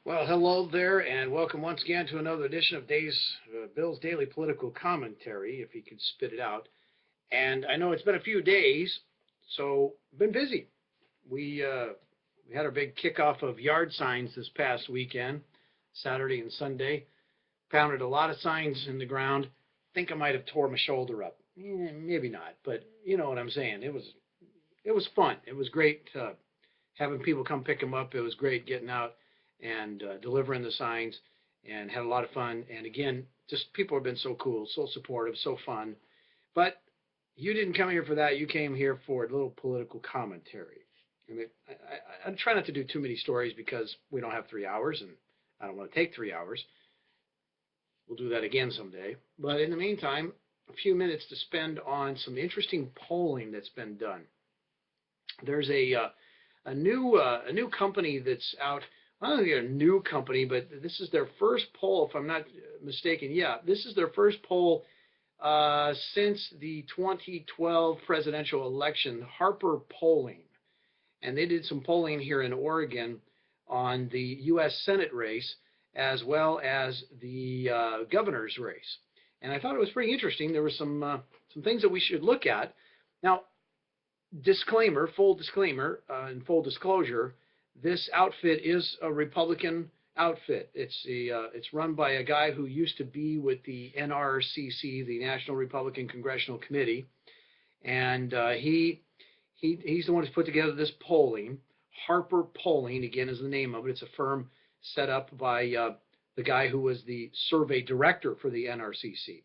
Well, hello there, and welcome once again to another edition of Bill's Daily Political Commentary, if he could spit it out. And I know it's been a few days, so been busy. We had our big kickoff of yard signs this past weekend, Saturday and Sunday. Pounded a lot of signs in the ground. Think I might have tore my shoulder up. Maybe not, but you know what I'm saying. It was fun. It was great having people come pick them up. It was great getting out and delivering the signs, and had a lot of fun. And again, just people have been so cool, so supportive, so fun. But you didn't come here for that. You came here for a little political commentary. I mean, I'm trying not to do too many stories because we don't have 3 hours, and I don't want to take 3 hours. We'll do that again someday. But in the meantime, a few minutes to spend on some interesting polling that's been done. There's a new company that's out. I don't think they're a new company, but this is their first poll, if I'm not mistaken. Yeah, this is their first poll since the 2012 presidential election, Harper Polling. And they did some polling here in Oregon on the U.S. Senate race as well as the governor's race. And I thought it was pretty interesting. There were some things that we should look at. Now, full disclaimer, and full disclosure, this outfit is a Republican outfit. It's run by a guy who used to be with the NRCC, the National Republican Congressional Committee, and he's the one who's put together this polling. Harper Polling, again, is the name of it. It's a firm set up by the guy who was the survey director for the NRCC.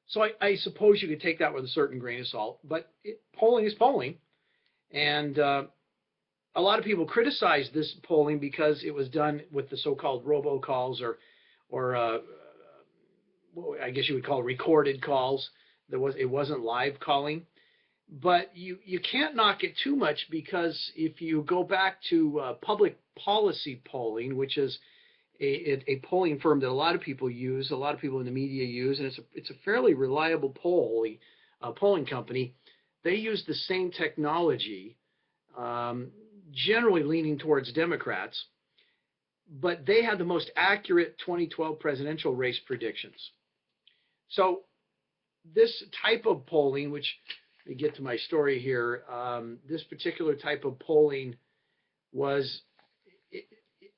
So I suppose you could take that with a certain grain of salt, but polling is polling. And a lot of people criticize this polling because it was done with the so-called robocalls or I guess you would call recorded calls. It wasn't live calling. But you can't knock it too much because if you go back to public policy polling, which is a polling firm that a lot of people use, a lot of people in the media use, and it's a fairly reliable polling company. They use the same technology, generally leaning towards Democrats, but they had the most accurate 2012 presidential race predictions. So this type of polling, which let me get to my story here, this particular type of polling was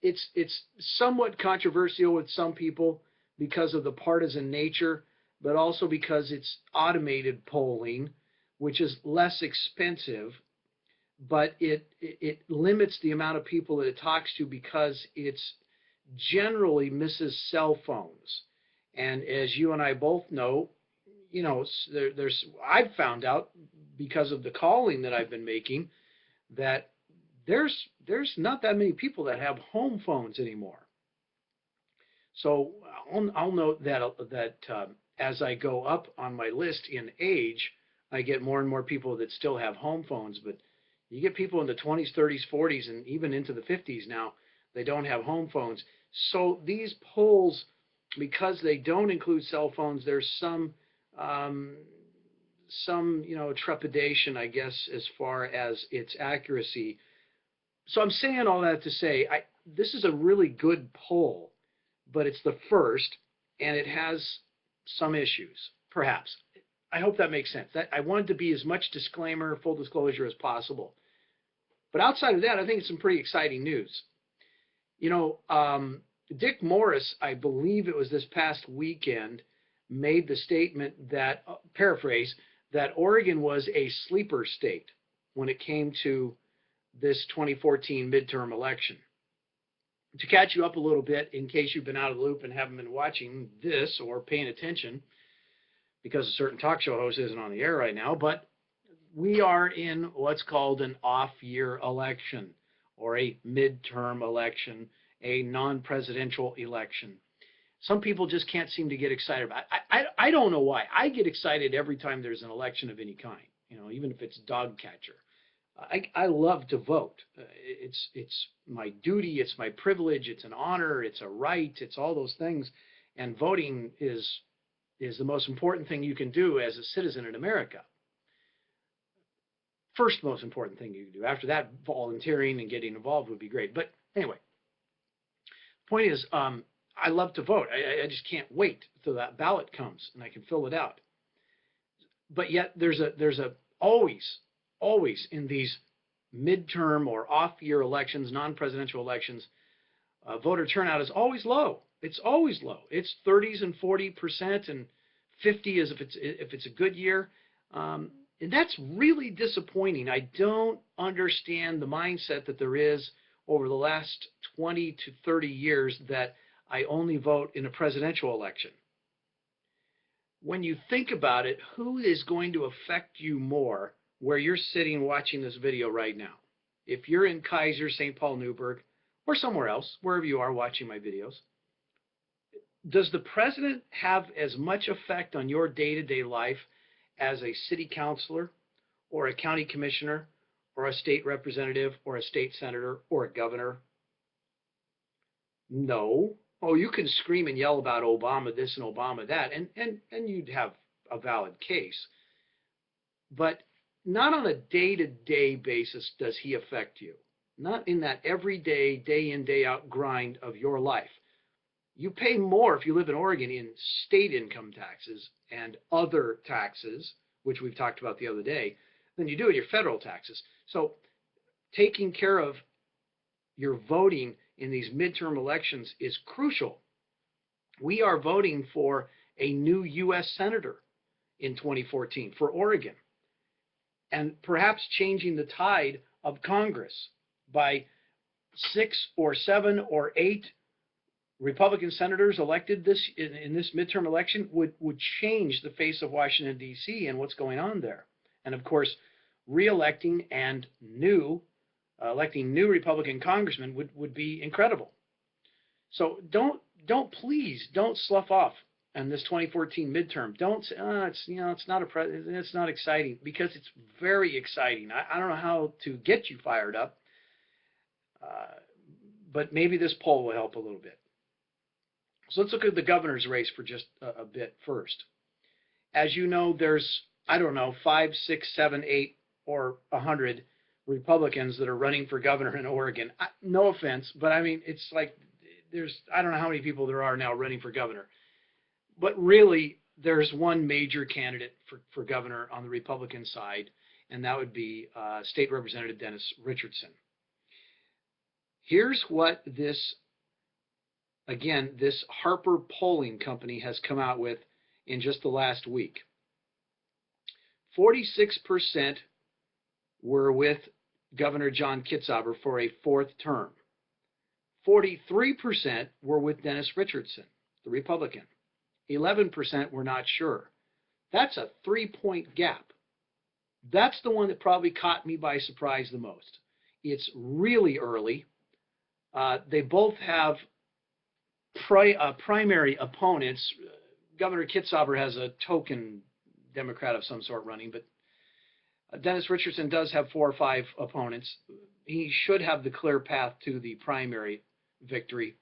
it's somewhat controversial with some people because of the partisan nature, but also because it's automated polling, which is less expensive, but it limits the amount of people that it talks to because it's generally misses cell phones. And as you and I both know, I've found out because of the calling that I've been making that there's not that many people that have home phones anymore. So I'll note that as I go up on my list in age, I get more and more people that still have home phones. But you get people in the 20s, 30s, 40s, and even into the 50s now, they don't have home phones. So these polls, because they don't include cell phones, there's some trepidation, I guess, as far as its accuracy. So I'm saying all that to say this is a really good poll, but it's the first, and it has some issues, perhaps. I hope that makes sense. I wanted to be as much disclaimer, full disclosure as possible. But outside of that, I think it's some pretty exciting news. Dick Morris, I believe it was this past weekend, made the statement that, paraphrase, that Oregon was a sleeper state when it came to this 2014 midterm election. To catch you up a little bit, in case you've been out of the loop and haven't been watching this or paying attention, because a certain talk show host isn't on the air right now, but we are in what's called an off-year election, or a midterm election, a non-presidential election. Some people just can't seem to get excited about it. I don't know why. I get excited every time there's an election of any kind, even if it's dog catcher. I love to vote. It's my duty, it's my privilege, it's an honor, it's a right, it's all those things. And voting is the most important thing you can do as a citizen in America. First most important thing you can do. After that, volunteering and getting involved would be great. But anyway, Point is, I love to vote. I just can't wait till that ballot comes and I can fill it out. But yet there's a always in these midterm or off-year elections, non-presidential elections, voter turnout is always low. It's always low. It's 30s and 40% and 50 is if it's a good year. And that's really disappointing. I don't understand the mindset that there is over the last 20 to 30 years that I only vote in a presidential election. When you think about it, who is going to affect you more where you're sitting watching this video right now? If you're in Kaiser, St. Paul, Newburgh, or somewhere else, wherever you are watching my videos, does the president have as much effect on your day-to-day life as a city councilor or a county commissioner or a state representative or a state senator or a governor? No. Oh, you can scream and yell about Obama this and Obama that, and you'd have a valid case. But not on a day-to-day basis does he affect you. Not in that everyday, day in, day out grind of your life. You pay more if you live in Oregon in state income taxes and other taxes, which we've talked about the other day, than you do in your federal taxes. So taking care of your voting in these midterm elections is crucial. We are voting for a new U.S. Senator in 2014 for Oregon, and perhaps changing the tide of Congress by 6 or 7 or 8 Republican senators elected in this midterm election would change the face of Washington, D.C. and what's going on there. And of course, re-electing and electing new Republican congressmen would be incredible. So please don't slough off on this 2014 midterm. Don't say, it's not exciting, because it's very exciting. I don't know how to get you fired up, but maybe this poll will help a little bit. So let's look at the governor's race for just a bit first. As you know, there's, 5, 6, 7, 8, or 100 Republicans that are running for governor in Oregon. No offense, but I mean, it's like I don't know how many people there are now running for governor. But really, there's one major candidate for governor on the Republican side, and that would be State Representative Dennis Richardson. Here's what this Harper polling company has come out with in just the last week. 46% were with Governor John Kitzhaber for a 4th term. 43% were with Dennis Richardson, the Republican. 11% were not sure. That's a 3-point gap. That's the one that probably caught me by surprise the most. It's really early. They both have primary opponents. Governor Kitzhaber has a token Democrat of some sort running, but Dennis Richardson does have 4 or 5 opponents. He should have the clear path to the primary victory.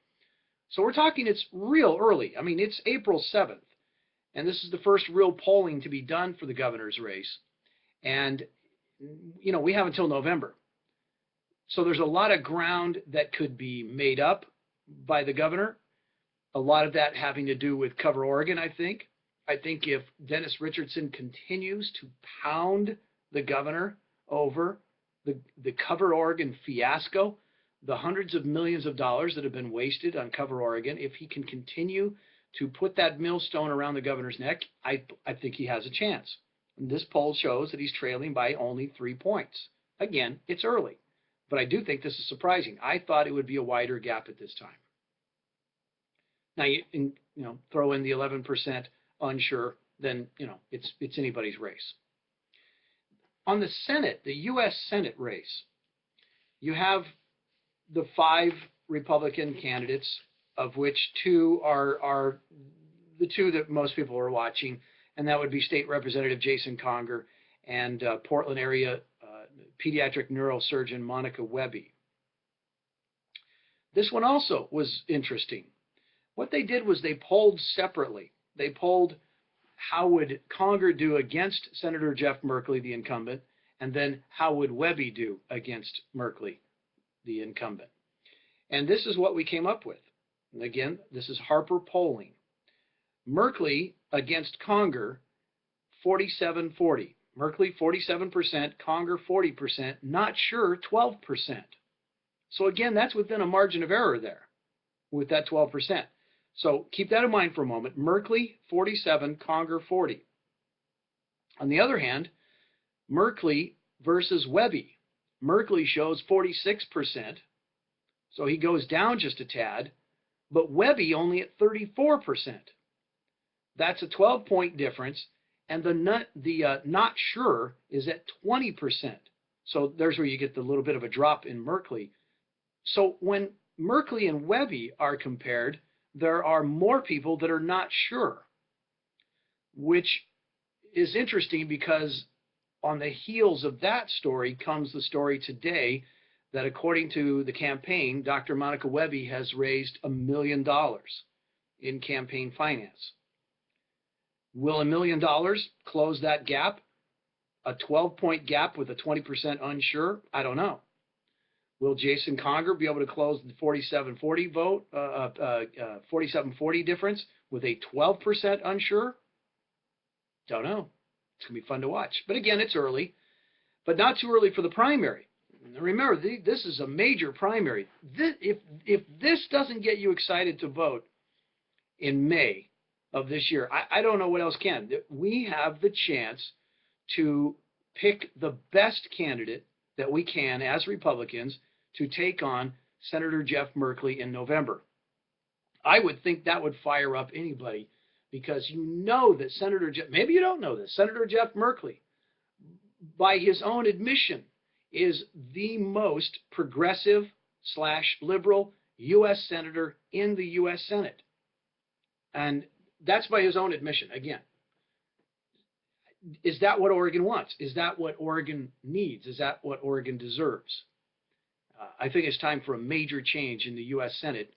So we're talking, it's real early. I mean, it's April 7th, and this is the first real polling to be done for the governor's race. And, we have until November. So there's a lot of ground that could be made up by the governor. A lot of that having to do with Cover Oregon, I think. I think if Dennis Richardson continues to pound the governor over the Cover Oregon fiasco, the hundreds of millions of dollars that have been wasted on Cover Oregon, if he can continue to put that millstone around the governor's neck, I think he has a chance. And this poll shows that he's trailing by only 3 points. Again, it's early, but I do think this is surprising. I thought it would be a wider gap at this time. Now, you throw in the 11% unsure, then, it's anybody's race. On the Senate, the U.S. Senate race, you have the 5 Republican candidates, of which 2 are the 2 that most people are watching, and that would be State Representative Jason Conger and Portland area pediatric neurosurgeon Monica Webby. This one also was interesting. What they did was they polled separately. They polled how would Conger do against Senator Jeff Merkley, the incumbent, and then how would Webby do against Merkley, the incumbent. And this is what we came up with. And again, this is Harper polling. Merkley against Conger, 47-40. Merkley 47%, Conger 40%, not sure 12%. So again, that's within a margin of error there with that 12%. So keep that in mind for a moment. Merkley 47, Conger 40. On the other hand, Merkley versus Webby. Merkley shows 46%, so he goes down just a tad, but Webby only at 34%. That's a 12-point difference, and the not sure is at 20%. So there's where you get the little bit of a drop in Merkley. So when Merkley and Webby are compared, there are more people that are not sure, which is interesting because on the heels of that story comes the story today that according to the campaign, Dr. Monica Webby has raised $1 million in campaign finance. Will $1 million close that gap? A 12-point gap with a 20% unsure? I don't know. Will Jason Conger be able to close the 47-40 vote, 47-40 difference with a 12% unsure? Don't know. It's going to be fun to watch. But again, it's early, but not too early for the primary. Remember, this is a major primary. If this doesn't get you excited to vote in May of this year, I don't know what else can. We have the chance to pick the best candidate that we can as Republicans to take on Senator Jeff Merkley in November. I would think that would fire up anybody because you know that Senator Jeff, maybe you don't know this, Senator Jeff Merkley, by his own admission, is the most progressive / liberal U.S. Senator in the U.S. Senate. And that's by his own admission. Again, is that what Oregon wants? Is that what Oregon needs? Is that what Oregon deserves? I think it's time for a major change in the U.S. Senate,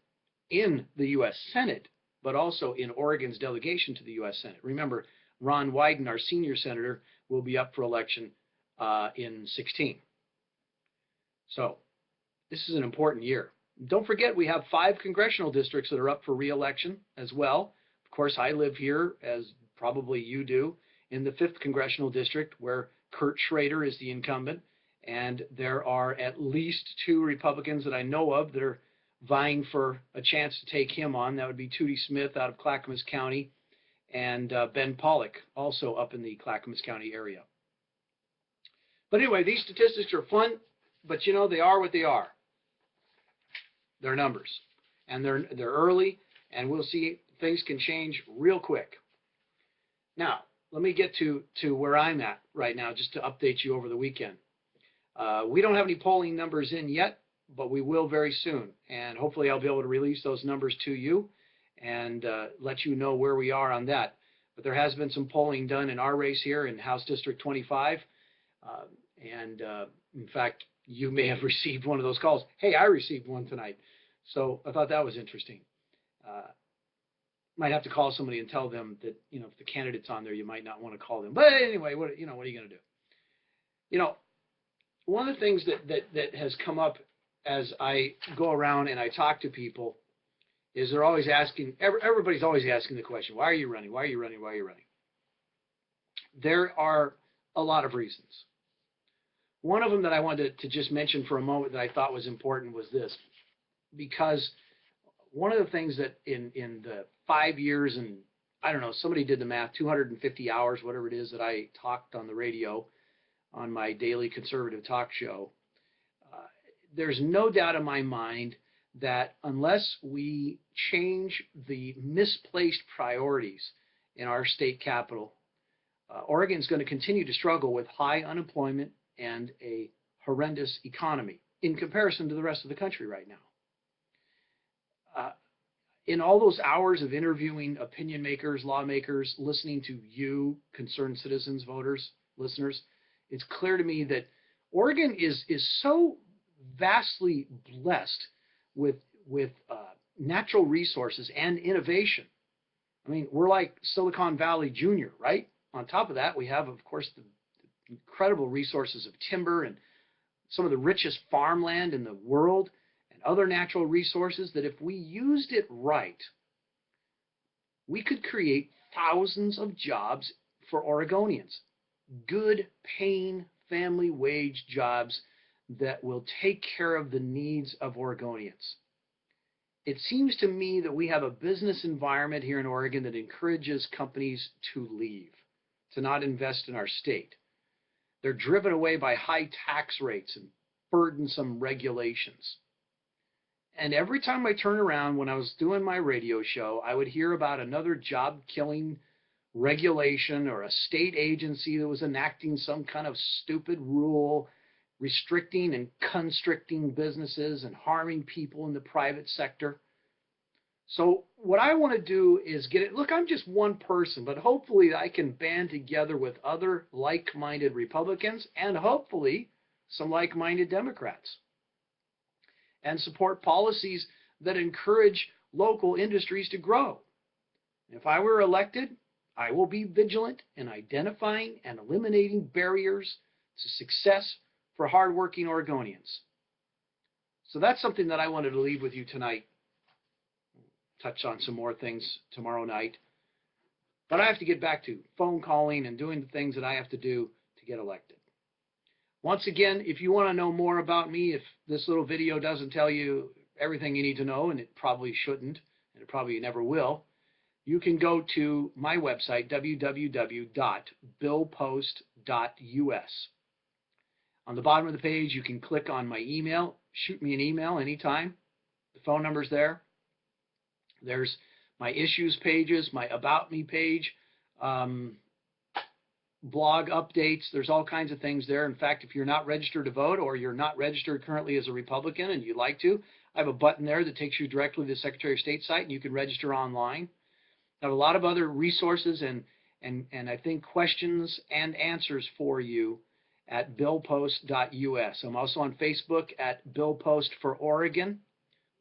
but also in Oregon's delegation to the U.S. Senate. Remember, Ron Wyden, our senior senator, will be up for election in 16. So this is an important year. Don't forget, we have 5 congressional districts that are up for re-election as well. Of course, I live here, as probably you do, in the 5th congressional district where Kurt Schrader is the incumbent. And there are at least 2 Republicans that I know of that are vying for a chance to take him on. That would be Tootie Smith out of Clackamas County and Ben Pollock, also up in the Clackamas County area. But anyway, these statistics are fun, but you know, they are what they are. They're numbers, and they're early, and we'll see things can change real quick. Now, let me get to where I'm at right now, just to update you over the weekend. We don't have any polling numbers in yet, but we will very soon. And hopefully I'll be able to release those numbers to you and let you know where we are on that. But there has been some polling done in our race here in House District 25. In fact, you may have received one of those calls. Hey, I received one tonight. So I thought that was interesting. Might have to call somebody and tell them that, you know, if the candidate's on there, you might not want to call them. But anyway, what are you going to do? You know, one of the things that has come up as I go around and I talk to people is they're always asking, everybody's always asking the question, why are you running? Why are you running? Why are you running? There are a lot of reasons. One of them that I wanted to just mention for a moment that I thought was important was this, because one of the things that in the 5 years and, I don't know, somebody did the math, 250 hours, whatever it is that I talked on the radio on my daily conservative talk show, there's no doubt in my mind that unless we change the misplaced priorities in our state capital, Oregon's going to continue to struggle with high unemployment and a horrendous economy in comparison to the rest of the country right now. In all those hours of interviewing opinion makers, lawmakers, listening to you, concerned citizens, voters, listeners, it's clear to me that Oregon is so vastly blessed with natural resources and innovation. I mean, we're like Silicon Valley Junior, right? On top of that, we have, of course, the incredible resources of timber and some of the richest farmland in the world and other natural resources that if we used it right, we could create thousands of jobs for Oregonians. Good paying family wage jobs that will take care of the needs of Oregonians. It seems to me that we have a business environment here in Oregon that encourages companies to leave, to not invest in our state. They're driven away by high tax rates and burdensome regulations. And every time I turn around when I was doing my radio show, I would hear about another job-killing regulation or a state agency that was enacting some kind of stupid rule restricting and constricting businesses and harming people in the private sector. So what I want to do is get it. Look, I'm just one person, but hopefully I can band together with other like-minded Republicans and hopefully some like-minded Democrats and support policies that encourage local industries to grow. If I were elected, I will be vigilant in identifying and eliminating barriers to success for hardworking Oregonians. So that's something that I wanted to leave with you tonight. Touch on some more things tomorrow night. But I have to get back to phone calling and doing the things that I have to do to get elected. Once again, if you want to know more about me, if this little video doesn't tell you everything you need to know, and it probably shouldn't, and it probably never will, you can go to my website, www.billpost.us. On the bottom of the page, you can click on my email. Shoot me an email anytime. The phone number's there. There's my issues pages, my About Me page, blog updates. There's all kinds of things there. In fact, if you're not registered to vote or you're not registered currently as a Republican and you'd like to, I have a button there that takes you directly to the Secretary of State site and you can register online. I have a lot of other resources and I think questions and answers for you at billpost.us. I'm also on Facebook at Bill Post for Oregon.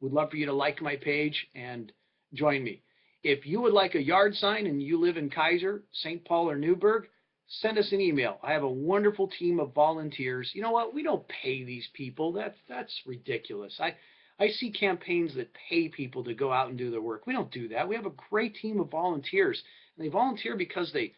Would love for you to like my page and join me. If you would like a yard sign and you live in Kaiser, St. Paul, or Newburgh, send us an email. I have a wonderful team of volunteers. You know what? We don't pay these people. That's ridiculous. I see campaigns that pay people to go out and do their work. We don't do that. We have a great team of volunteers, and they volunteer because they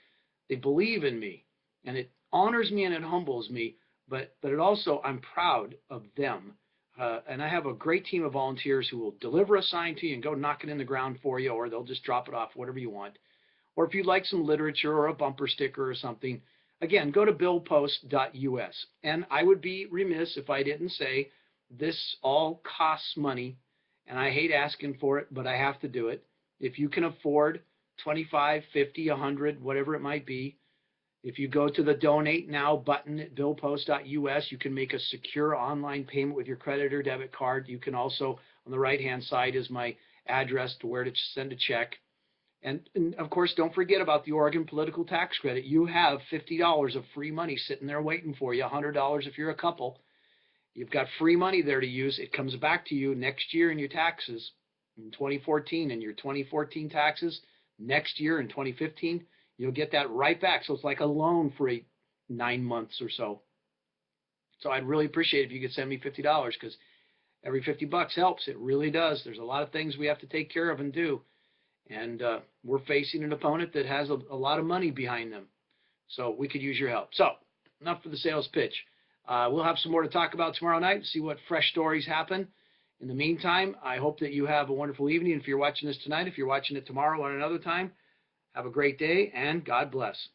believe in me, and it honors me and it humbles me, but it also, I'm proud of them. And I have a great team of volunteers who will deliver a sign to you and go knock it in the ground for you, or they'll just drop it off, whatever you want. Or if you'd like some literature or a bumper sticker or something, again, go to billpost.us. And I would be remiss if I didn't say this all costs money, and I hate asking for it, but I have to do it. If you can afford $25, $50, $100, whatever it might be, if you go to the Donate Now button at billpost.us, you can make a secure online payment with your credit or debit card. You can also, on the right-hand side is my address to where to send a check. And of course, don't forget about the Oregon Political Tax Credit. You have $50 of free money sitting there waiting for you, $100 if you're a couple. You've got free money there to use. It comes back to you next year in your taxes in 2014, and your 2014 taxes next year in 2015. You'll get that right back. So it's like a loan for 9 months or so. So I'd really appreciate it if you could send me $50 because every $50 helps. It really does. There's a lot of things we have to take care of and do. And we're facing an opponent that has a lot of money behind them. So we could use your help. So enough for the sales pitch. We'll have some more to talk about tomorrow night and see what fresh stories happen. In the meantime, I hope that you have a wonderful evening. If you're watching this tonight, if you're watching it tomorrow or another time, have a great day, and God bless.